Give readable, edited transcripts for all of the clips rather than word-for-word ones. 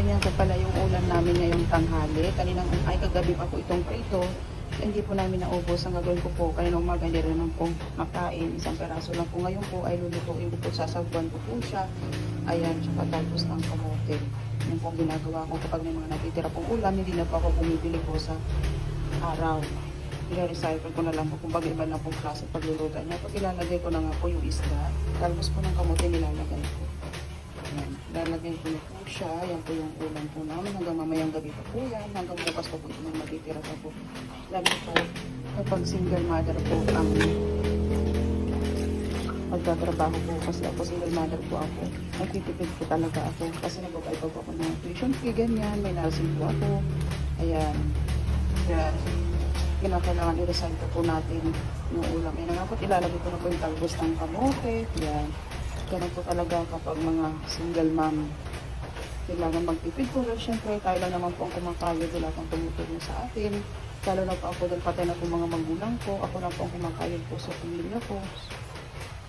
ganyan po pala yung ulam namin ngayong tanghali. Kagabi pa po itong prito. Hindi po namin naubos. Ang gagawin ko po, kanina umaga hindi rin naman po makain. Isang peraso lang po. Ngayon po ay lulutuin ko po, sasagwan ko po siya. Ayan, tsaka talbos ng kamote. Yan po ginagawa ko kapag may mga natitira pong ulam. Hindi na po ako bumibili po sa araw. I-recycle ko na lang po kung iba na pong klase pagluluto niya. Pag ilalagay ko na nga po yung isda, talbos po ng kamote nilalagay ko. Ayan, lalagay ko na po siya. Yan po yung ulam po namin. Hanggang mamayang gabi pa po yan. Hanggang bukas pa po ito na matitira pa po. Lalo po, kapag single mother po ang magtatrabaho po. Kasi ako single mother po ako. Nagtitipid po talaga ako. Kasi nagbabay po ako ng tuition fee, ganyan. May nursing po ako. Ayan. Kaya, kinakailangan i-recycle po natin yung ulam. Yan nga po, ilalagay ko na po yung talbos ng kamote. Yan. Ganun po talaga kapag mga single mom. Kailangan magtipid po. Siyempre, tayo lang naman po ang kumakayod. Wala pang tumutulong sa atin. Lalo na po ako dahil patay na po mga magulang ko. Ako lang po ang kumakayod po sa pamilya ko.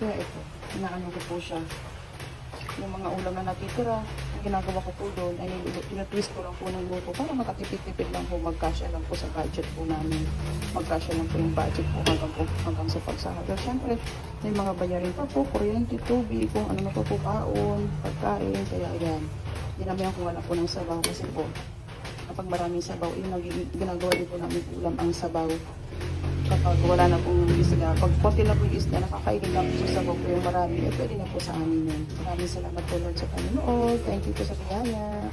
Kaya ito, inaano ko po siya. Yung mga ulam na natitira, ang ginagawa ko po doon ay tinatwist ko lang po ng luto para makatipid-tipid lang po, magkasya lang po sa budget po namin. Magkasya lang po yung budget po hanggang sa pagsahod. Pero syempre, may mga bayarin pa po, kuryente, tubig, kung ano na po baon, pagkain, kaya yan. Hindi namin ako wala po ng sabaw kasi po, kapag maraming sabaw, yung ginagawa din po namin ulam ang sabaw. Kapag wala na pong isda, pag konti na po yung isda, nakakainin lang po sa sabaw po yung marami, pwede na po sa amin yun. Maraming salamat po Lord sa Panginoon. Thank you po sa biyaya.